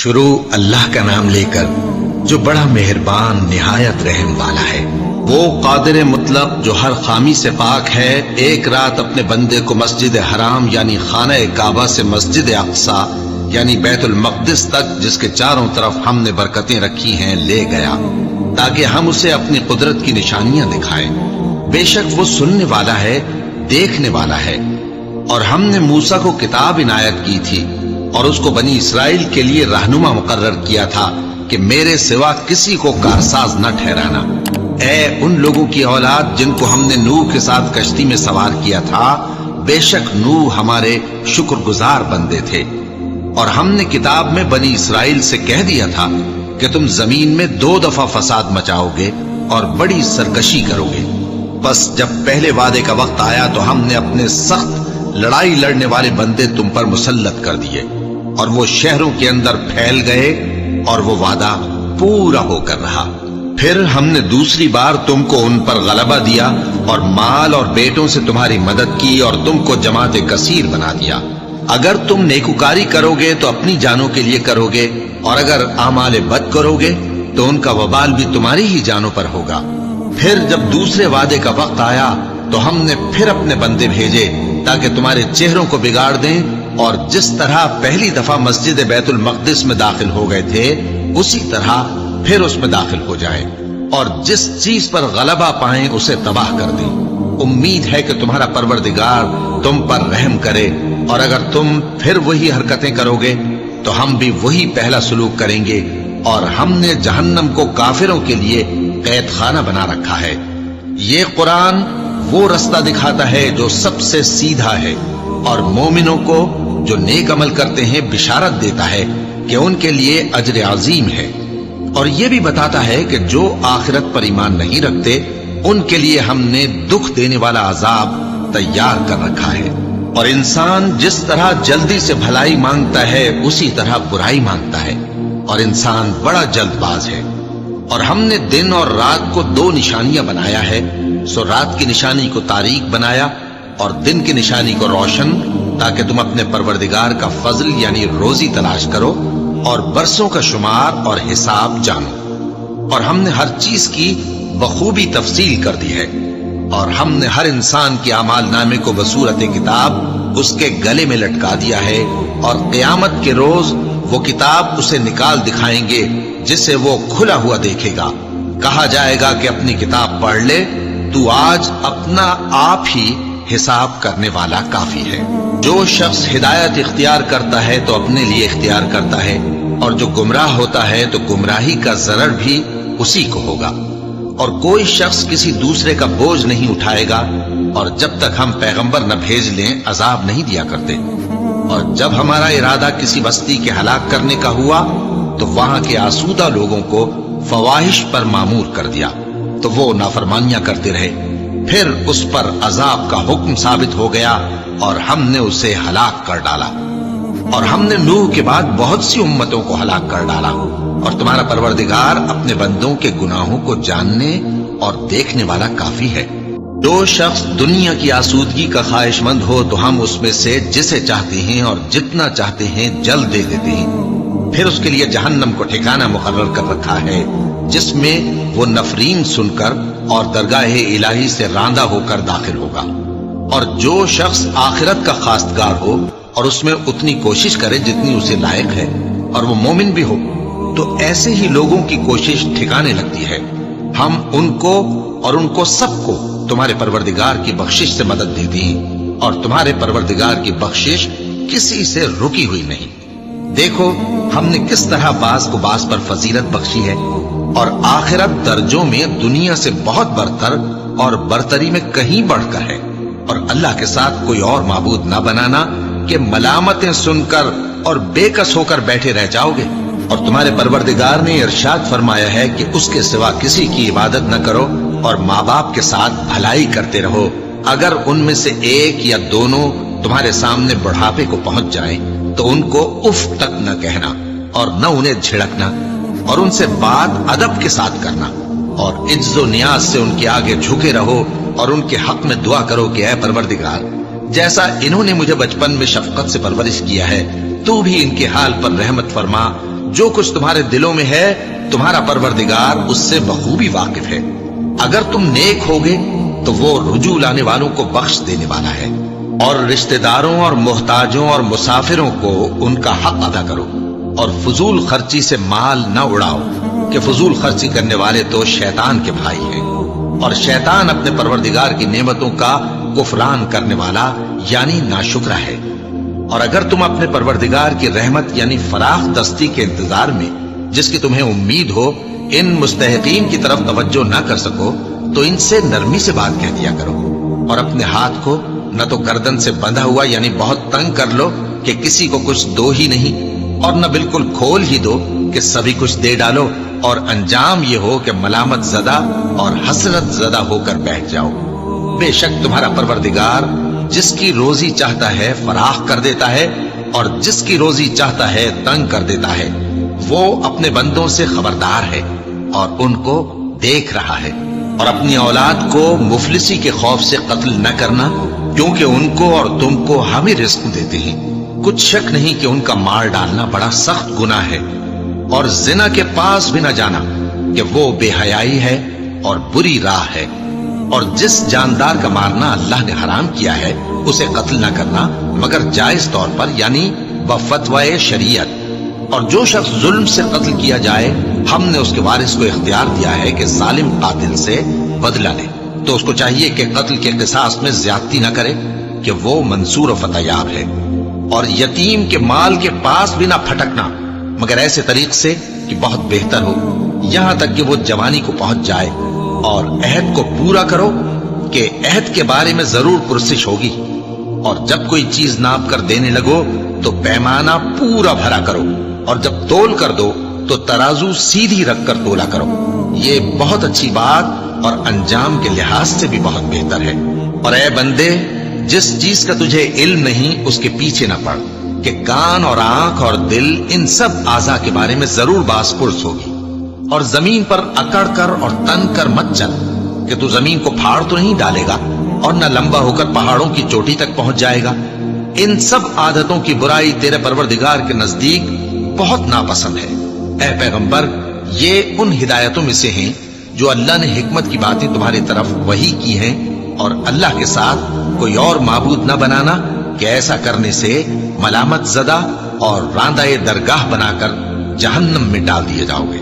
شروع اللہ کا نام لے کر جو بڑا مہربان نہایت رحم والا ہے۔ وہ قادر مطلق جو ہر خامی سے پاک ہے، ایک رات اپنے بندے کو مسجد حرام یعنی خانہ کعبہ سے مسجد اقصی یعنی بیت المقدس تک، جس کے چاروں طرف ہم نے برکتیں رکھی ہیں، لے گیا تاکہ ہم اسے اپنی قدرت کی نشانیاں دکھائیں۔ بے شک وہ سننے والا ہے، دیکھنے والا ہے۔ اور ہم نے موسیٰ کو کتاب عنایت کی تھی اور اس کو بنی اسرائیل کے لیے رہنما مقرر کیا تھا کہ میرے سوا کسی کو کارساز نہ ٹھہرانا۔ اے ان لوگوں کی اولاد جن کو ہم نے نوح کے ساتھ کشتی میں سوار کیا تھا، بے شک نوح ہمارے شکر گزار بندے تھے۔ اور ہم نے کتاب میں بنی اسرائیل سے کہہ دیا تھا کہ تم زمین میں 2 دفعہ فساد مچاؤ گے اور بڑی سرکشی کرو گے۔ بس جب پہلے وعدے کا وقت آیا تو ہم نے اپنے سخت لڑائی لڑنے والے بندے تم پر مسلط کر دیے، اور وہ شہروں کے اندر پھیل گئے اور وہ وعدہ پورا ہو کر رہا۔ پھر ہم نے دوسری بار تم کو ان پر غلبہ دیا اور مال اور بیٹوں سے تمہاری مدد کی اور تم کو جماعت کثیر بنا دیا۔ اگر تم نیکوکاری کرو گے تو اپنی جانوں کے لیے کرو گے، اور اگر اعمال بد کرو گے تو ان کا وبال بھی تمہاری ہی جانوں پر ہوگا۔ پھر جب دوسرے وعدے کا وقت آیا تو ہم نے پھر اپنے بندے بھیجے تاکہ تمہارے چہروں کو بگاڑ دیں، اور جس طرح پہلی دفعہ مسجد بیت المقدس میں داخل ہو گئے تھے اسی طرح پھر اس میں داخل ہو جائیں، اور جس چیز پر غلبہ پائیں اسے تباہ کر دیں۔ امید ہے کہ تمہارا پروردگار تم پر رحم کرے، اور اگر تم پھر وہی حرکتیں کرو گے تو ہم بھی وہی پہلا سلوک کریں گے، اور ہم نے جہنم کو کافروں کے لیے قید خانہ بنا رکھا ہے۔ یہ قرآن وہ رستہ دکھاتا ہے جو سب سے سیدھا ہے، اور مومنوں کو جو نیک عمل کرتے ہیں بشارت دیتا ہے کہ ان کے لیے اجر عظیم ہے، اور یہ بھی بتاتا ہے کہ جو آخرت پر ایمان نہیں رکھتے ان کے لیے ہم نے دکھ دینے والا عذاب تیار کر رکھا ہے۔ اور انسان جس طرح جلدی سے بھلائی مانگتا ہے اسی طرح برائی مانگتا ہے، اور انسان بڑا جلد باز ہے۔ اور ہم نے دن اور رات کو 2 نشانیاں بنایا ہے، سو رات کی نشانی کو تاریک بنایا اور دن کی نشانی کو روشن، تاکہ تم اپنے پروردگار کا فضل یعنی روزی تلاش کرو اور برسوں کا شمار اور حساب جانو۔ اور ہم نے ہر چیز کی بخوبی تفصیل کر دی ہے، اور ہم نے ہر انسان کے اعمال نامے کو بصورت کتاب اس کے گلے میں لٹکا دیا ہے، اور قیامت کے روز وہ کتاب اسے نکال دکھائیں گے جسے وہ کھلا ہوا دیکھے گا۔ کہا جائے گا کہ اپنی کتاب پڑھ لے، تو آج اپنا آپ ہی حساب کرنے والا کافی ہے۔ جو شخص ہدایت اختیار کرتا ہے تو اپنے لیے اختیار کرتا ہے، اور جو گمراہ ہوتا ہے تو گمراہی کا ضرر بھی اسی کو ہوگا۔ اور کوئی شخص کسی دوسرے کا بوجھ نہیں اٹھائے گا، اور جب تک ہم پیغمبر نہ بھیج لیں عذاب نہیں دیا کرتے۔ اور جب ہمارا ارادہ کسی بستی کے ہلاک کرنے کا ہوا تو وہاں کے آسودہ لوگوں کو فواحش پر مامور کر دیا، تو وہ نافرمانیاں کرتے رہے۔ پھر اس پر عذاب کا حکم ثابت ہو گیا اور ہم نے اسے ہلاک کر ڈالا۔ اور ہم نے نوح کے بعد بہت سی امتوں کو ہلاک کر ڈالا، اور تمہارا پروردگار اپنے بندوں کے گناہوں کو جاننے اور دیکھنے والا کافی ہے۔ جو شخص دنیا کی آسودگی کا خواہش مند ہو تو ہم اس میں سے جسے چاہتے ہیں اور جتنا چاہتے ہیں جلد دے دیتے ہیں۔ پھر اس کے لیے جہنم کو ٹھکانہ مقرر کر رکھا ہے، جس میں وہ نفرین سن کر اور درگاہ الہی سے راندہ ہو کر داخل ہوگا۔ اور جو شخص آخرت کا خواستگار ہو اور اس میں اتنی کوشش کرے جتنی اسے لائق ہے، اور وہ مومن بھی ہو، تو ایسے ہی لوگوں کی کوشش ٹھکانے لگتی ہے۔ ہم ان کو اور ان کو سب کو تمہارے پروردگار کی بخشش سے مدد دیتی ہیں، اور تمہارے پروردگار کی بخشش کسی سے رکی ہوئی نہیں۔ دیکھو ہم نے کس طرح بعض کو بعض پر فضیلت بخشی ہے، اور آخرت درجوں میں دنیا سے بہت برتر اور برتری میں کہیں بڑھ کر ہے۔ اور اللہ کے ساتھ کوئی اور معبود نہ بنانا کہ ملامتیں سن کر اور بے کس ہو کر بیٹھے رہ جاؤ گے۔ اور تمہارے پروردگار نے ارشاد فرمایا ہے کہ اس کے سوا کسی کی عبادت نہ کرو، اور ماں باپ کے ساتھ بھلائی کرتے رہو۔ اگر ان میں سے ایک یا دونوں تمہارے سامنے بڑھاپے کو پہنچ جائیں تو ان کو اف تک نہ کہنا، اور نہ انہیں جھڑکنا، اور ان سے بات ادب کے ساتھ کرنا، اور عجز و نیاز سے ان کے آگے جھکے رہو، اور ان کے حق میں دعا کرو کہ اے پروردگار، جیسا انہوں نے مجھے بچپن میں شفقت سے پرورش کیا ہے تو بھی ان کے حال پر رحمت فرما، جو کچھ تمہارے دلوں میں ہے تمہارا پروردگار اس سے بخوبی واقف ہے. اگر تم نیک ہوگے تو وہ رجوع لانے والوں کو بخش دینے والا ہے. اور رشتہ داروں اور محتاجوں اور مسافروں کو ان کا حق ادا کرو. اور فضول خرچی سے مال نہ اڑاؤ کہ فضول خرچی کرنے والے تو شیطان کے بھائی ہیں، اور شیطان اپنے پروردگار کی نعمتوں کا کفران کرنے والا یعنی ناشکرا ہے. اور اگر تم اپنے پروردگار کی رحمت یعنی فراخ دستی کے انتظار میں جس کی تمہیں امید ہو ان مستحقین کی طرف توجہ نہ کر سکو تو ان سے نرمی سے بات کہہ دیا کرو. اور اپنے ہاتھ کو نہ تو گردن سے بندھا ہوا یعنی بہت تنگ کر لو کہ کسی کو کچھ دو ہی نہیں، اور نہ بالکل کھول ہی دو کہ سبھی کچھ دے ڈالو، اور انجام یہ ہو کہ ملامت زدہ اور حسرت زدہ ہو کر بیٹھ جاؤ. بے شک تمہارا پروردگار جس کی روزی چاہتا ہے فراخ کر دیتا ہے اور جس کی روزی چاہتا ہے تنگ کر دیتا ہے. وہ اپنے بندوں سے خبردار ہے اور ان کو دیکھ رہا ہے. اور اپنی اولاد کو مفلسی کے خوف سے قتل نہ کرنا، کیونکہ ان کو اور تم کو ہم ہی رزق دیتے ہیں. کچھ شک نہیں کہ ان کا مار ڈالنا بڑا سخت گناہ ہے. اور زنا کے پاس بھی نہ جانا کہ وہ بے حیائی ہے اور بری راہ ہے. اور جس جاندار کا مارنا اللہ نے حرام کیا ہے اسے قتل نہ کرنا مگر جائز طور پر یعنی بفتوائے شریعت. اور جو شخص ظلم سے قتل کیا جائے ہم نے اس کے وارث کو اختیار دیا ہے کہ ظالم قاتل سے بدلہ لے، تو اس کو چاہیے کہ قتل کے قصاص میں زیادتی نہ کرے کہ وہ منصور و فتح یاب ہے. اور یتیم کے مال کے پاس بھی نہ پھٹکنا مگر ایسے طریق سے کہ بہت بہتر ہو، یہاں تک کہ وہ جوانی کو پہنچ جائے. اور عہد کو پورا کرو کہ عہد کے بارے میں ضرور پرسش ہوگی. اور جب کوئی چیز ناپ کر دینے لگو تو پیمانہ پورا بھرا کرو، اور جب تول کر دو تو ترازو سیدھی رکھ کر تولا کرو. یہ بہت اچھی بات اور انجام کے لحاظ سے بھی بہت بہتر ہے. اور اے بندے، جس چیز کا تجھے علم نہیں اس کے پیچھے نہ پڑ کہ کان اور آنکھ اور دل ان سب اعضاء کے بارے میں ضرور باس پرس ہوگی. اور زمین پر اکڑ کر اور تن کر مت چل کہ تو زمین کو پھاڑ تو نہیں ڈالے گا اور نہ لمبا ہو کر پہاڑوں کی چوٹی تک پہنچ جائے گا. ان سب عادتوں کی برائی تیرے پروردگار کے نزدیک بہت ناپسند ہے. اے پیغمبر، یہ ان ہدایتوں میں سے ہیں جو اللہ نے حکمت کی باتیں تمہاری طرف وحی کی ہیں. اور اللہ کے ساتھ کوئی اور معبود نہ بنانا کہ ایسا کرنے سے ملامت زدہ اور راندہ درگاہ بنا کر جہنم میں ڈال دیے جاؤ گے.